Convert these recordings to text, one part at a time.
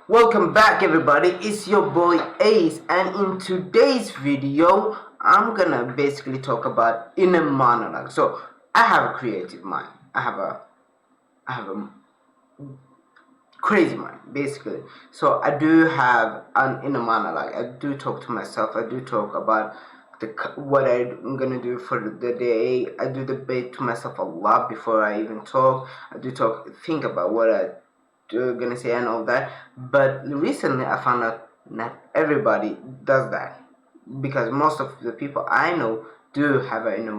Welcome back everybody, it's your boy Ace, and in today's video I'm gonna basically talk about inner monologue. So I have a creative mind. I have a crazy mind basically. So I do have an inner monologue. I do talk to myself. I do talk about what I'm gonna do for the day. I do debate to myself a lot before I even talk. I do think about what I gonna say and all that. But recently I found out not everybody does that, because most of the people I know do have an inner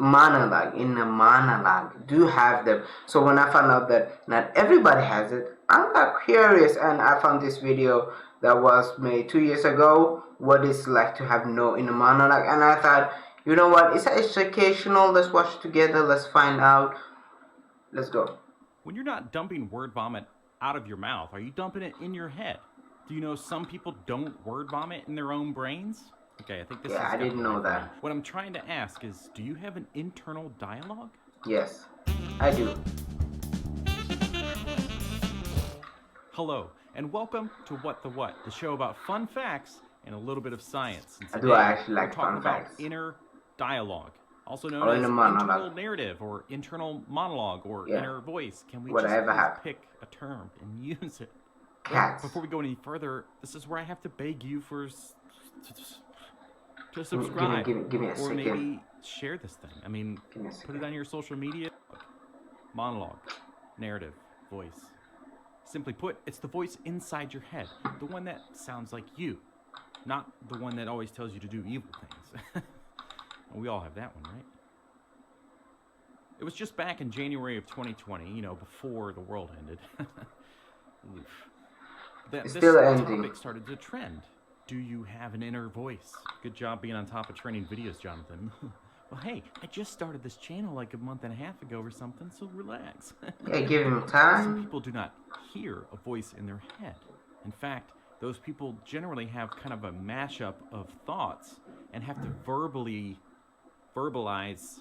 monologue do have them. So when I found out that not everybody has it, I got curious and I found this video that was made 2 years ago, what it's like to have no inner monologue. And I thought, you know what, it's educational, let's watch it together, let's find out, let's go. When you're not dumping word vomit out of your mouth, are you dumping it in your head? Do you know some people don't word vomit in their own brains? Okay, I think this is Yeah, I didn't know that. What I'm trying to ask is, do you have an internal dialogue? Yes, I do. Hello, and welcome to What the What, the show about fun facts and a little bit of science. And I do actually like we're talking fun about facts. inner dialogue, also known Or as inner internal monologue. narrative or internal monologue or Yeah. inner voice. Can we Whatever just happened. pick a term and use it? Cats. Before we go any further, this is where I have to beg you to Give me- subscribe, give me a or second. maybe share this thing. I mean, Give me a put second. it on your social media. Monologue, narrative, voice. Simply put, it's the voice inside your head, the one that sounds like you, not the one that always tells you to do evil things. We all have that one, right? It was just back in January of 2020, before the world ended. Oof. It's This still ending. topic started to trend. Do you have an inner voice? Good job being on top of trending videos, Jonathan. Well, hey, I just started this channel like a month and a half ago or something, so relax. Yeah, give him Some time. people do not hear a voice in their head. In fact, those people generally have kind of a mashup of thoughts and have to actively verbalize,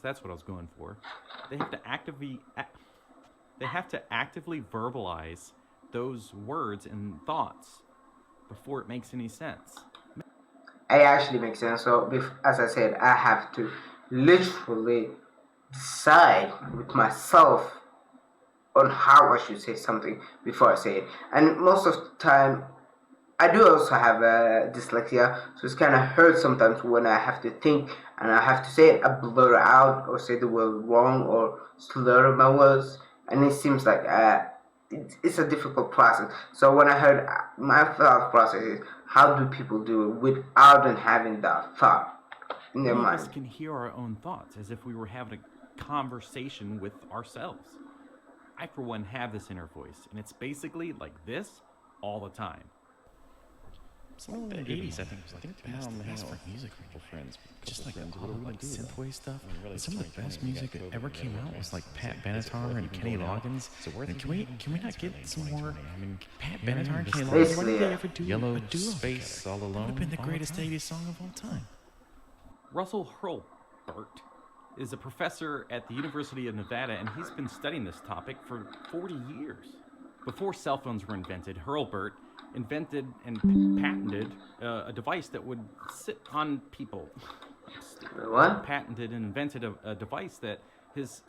that's what I was going for. They have to actively verbalize those words and thoughts before it makes any sense. It actually makes sense. So, as I said, I have to literally decide with myself on how I should say something before I say it. And most of the time, I do also have dyslexia, so it's kind of hurt sometimes when I have to think and I have to say it, I blur out or say the word wrong or slur my words, and it seems like it's a difficult process. So when I heard my thought process is, how do people do it without having that thought in their Many of mind? us can hear our own thoughts as if we were having a conversation with ourselves. I, for one, have this inner voice, and it's basically like this all the time. Some of the 80s, I think, was like the best for music with friends. Just like all the like synthwave stuff. And some of the best music that ever came out was like Pat Benatar and Kenny Loggins. And can we not get some more? I mean, Pat Benatar and Kenny Loggins. What did they ever do? Yellow Space All Alone. Would have been the greatest 80s song of all time. Russell Hurlburt is a professor at the University of Nevada, and he's been studying this topic for 40 years. Before cell phones were invented, Hurlburt invented and patented a device that would sit on people. What? Patented and invented a device that his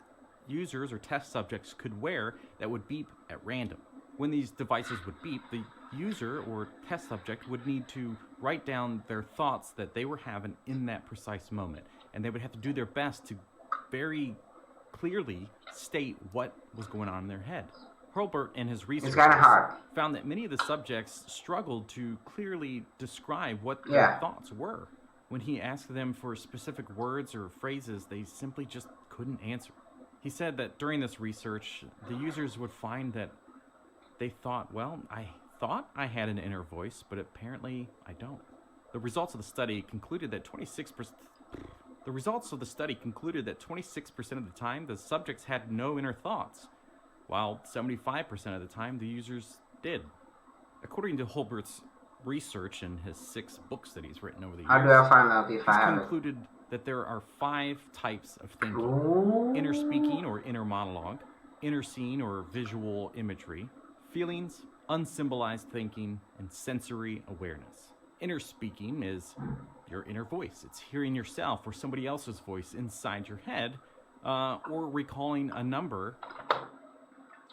users or test subjects could wear that would beep at random. When these devices would beep, the user or test subject would need to write down their thoughts that they were having in that precise moment. And they would have to do their best to very clearly state what was going on in their head. Hurlburt and his researchers found that many of the subjects struggled to clearly describe what their thoughts were. When he asked them for specific words or phrases, they simply just couldn't answer. He said that during this research, the users would find that they thought, well, I thought I had an inner voice, but apparently I don't. The results of the study concluded that 26% of the time the subjects had no inner thoughts, while 75% of the time the users did. According to Hurlburt's research and his 6 books that he's written over the years, how do I find out if I have it? He's concluded that there are 5 types of thinking: inner speaking or inner monologue, inner scene or visual imagery, feelings, unsymbolized thinking, and sensory awareness. Inner speaking is your inner voice. It's hearing yourself or somebody else's voice inside your head, or recalling a number.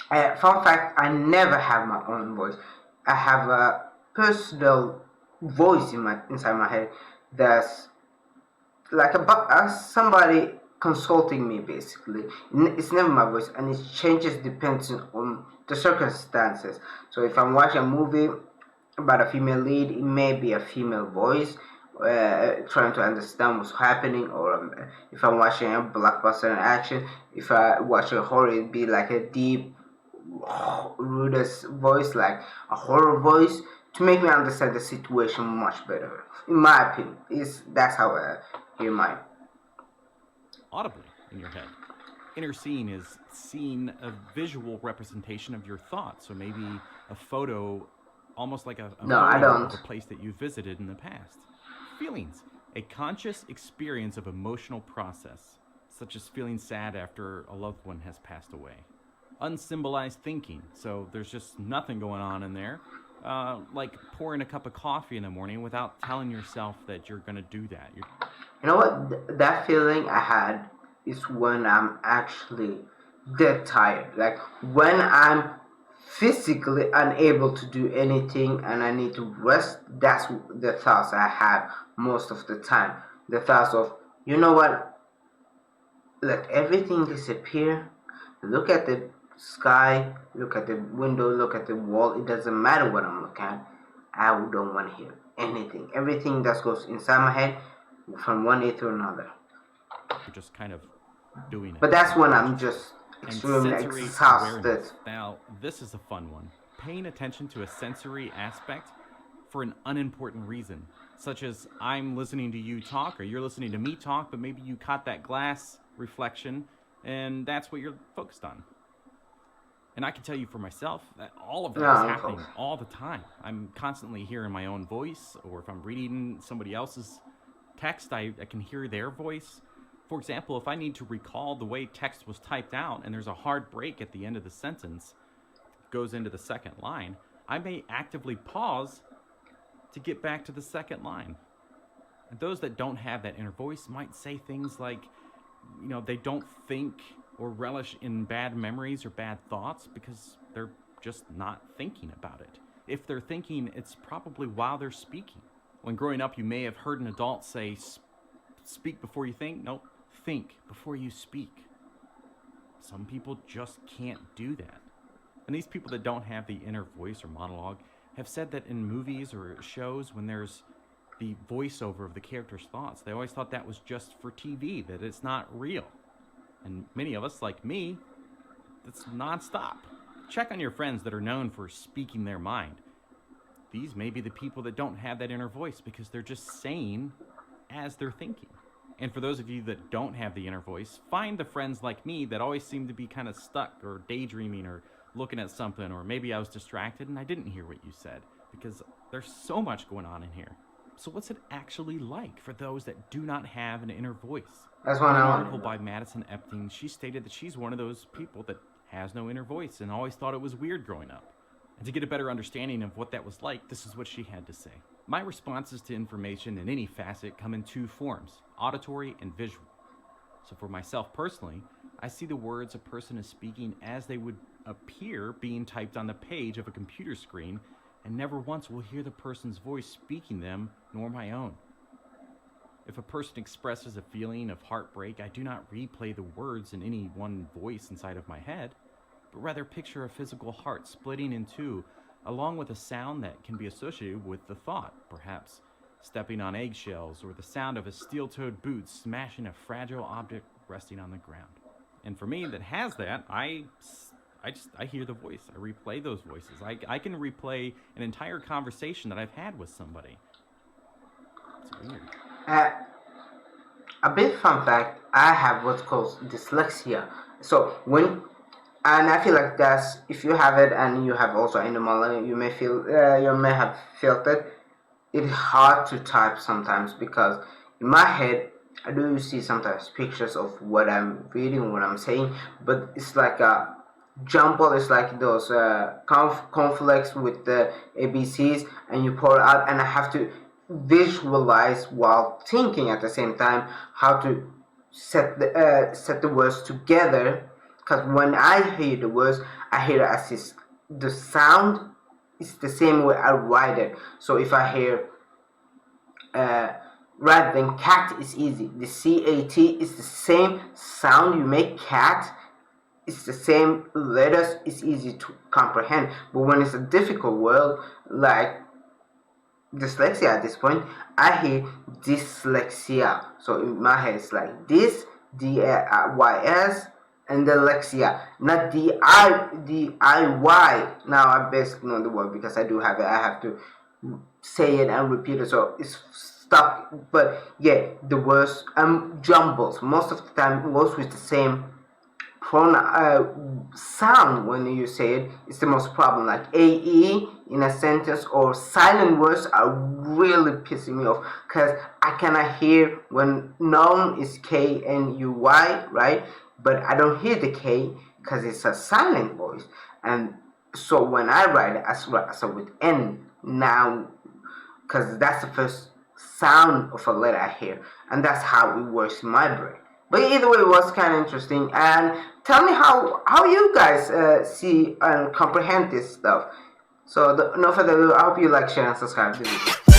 Fun fact: I never have my own voice. I have a personal voice inside my head that's like somebody consulting me basically. It's never my voice, and it changes depending on the circumstances. So if I'm watching a movie about a female lead, it may be a female voice trying to understand what's happening, or if I'm watching a blockbuster in action, if I watch a horror, it'd be like a deep rudest voice, like a horror voice, to make me understand the situation much better. In my opinion, is that's how I hear mine. Audibly in your head. Inner seeing is seeing a visual representation of your thoughts, or maybe a photo, almost like a No, I photo don't. of a place that you visited in the past. Feelings, a conscious experience of emotional process, such as feeling sad after a loved one has passed away. Unsymbolized thinking, so there's just nothing going on in there, like pouring a cup of coffee in the morning without telling yourself that you're going to do that. You know what? That feeling I had is when I'm actually dead tired. Like when I'm physically unable to do anything and I need to rest. That's the thoughts I have most of the time. The thoughts of, you know what? Let everything disappear. Look at the sky, look at the window, look at the wall. It doesn't matter what I'm looking at. I don't want to hear anything. Everything that goes inside my head from one ear to another. You're just kind of doing it. But that's when I'm just And extremely sensory exhausted. awareness. Now, this is a fun one. Paying attention to a sensory aspect for an unimportant reason, such as I'm listening to you talk, or you're listening to me talk, but maybe you caught that glass reflection, and that's what you're focused on. And I can tell you for myself that all of that is happening all the time. I'm constantly hearing my own voice, or if I'm reading somebody else's text, I can hear their voice. For example, if I need to recall the way text was typed out and there's a hard break at the end of the sentence, goes into the second line, I may actively pause to get back to the second line. And those that don't have that inner voice might say things like, they don't think or relish in bad memories or bad thoughts because they're just not thinking about it. If they're thinking, it's probably while they're speaking. When growing up, you may have heard an adult say, speak before you think. Nope, think before you speak. Some people just can't do that. And these people that don't have the inner voice or monologue have said that in movies or shows, when there's the voiceover of the character's thoughts, they always thought that was just for TV, that it's not real. And many of us, like me, it's nonstop. Check on your friends that are known for speaking their mind. These may be the people that don't have that inner voice because they're just saying as they're thinking. And for those of you that don't have the inner voice, find the friends like me that always seem to be kind of stuck or daydreaming or looking at something, or maybe I was distracted and I didn't hear what you said, because there's so much going on in here. So what's it actually like for those that do not have an inner voice? That's In one an I article want. by Madison Epting, she stated that she's one of those people that has no inner voice and always thought it was weird growing up. And to get a better understanding of what that was like, this is what she had to say. My responses to information in any facet come in two forms, auditory and visual. So for myself personally, I see the words a person is speaking as they would appear being typed on the page of a computer screen, and never once will hear the person's voice speaking them, nor my own. If a person expresses a feeling of heartbreak, I do not replay the words in any one voice inside of my head, but rather picture a physical heart splitting in two, along with a sound that can be associated with the thought, perhaps stepping on eggshells or the sound of a steel-toed boot smashing a fragile object resting on the ground. And for me that has that, I hear the voice. I replay those voices. I can replay an entire conversation that I've had with somebody. It's weird. A big fun fact: I have what's called dyslexia. So and I feel like that's, if you have it and you have also animal, you may have felt it. It's hard to type sometimes because in my head I do see sometimes pictures of what I'm reading, what I'm saying, but it's like Jumble is like those conflicts with the ABCs, and you pour it out, and I have to visualize while thinking at the same time how to set the words together. Because when I hear the words, I hear it as the sound is the same way I write it. So if I hear uh, rather than cat is easy, the CAT is the same sound you make cat, it's the same letters, it's easy to comprehend. But when it's a difficult word like dyslexia at this point, I hear dyslexia. So in my head it's like this, DYS, and then lexia, not DIY. Now I basically know the word because I do have it. I have to say it and repeat it, so it's stuck. But yeah, the words jumbles most of the time, words with the same sound when you say it is the most problem. Like AE in a sentence or silent words are really pissing me off because I cannot hear when noun is KNUY, right? But I don't hear the K because it's a silent voice. And so when I write it, I with N now because that's the first sound of a letter I hear, and that's how it works in my brain. But either way, it was kind of interesting. And tell me how you guys see and comprehend this stuff. So no further ado, I hope you like, share, and subscribe to the video.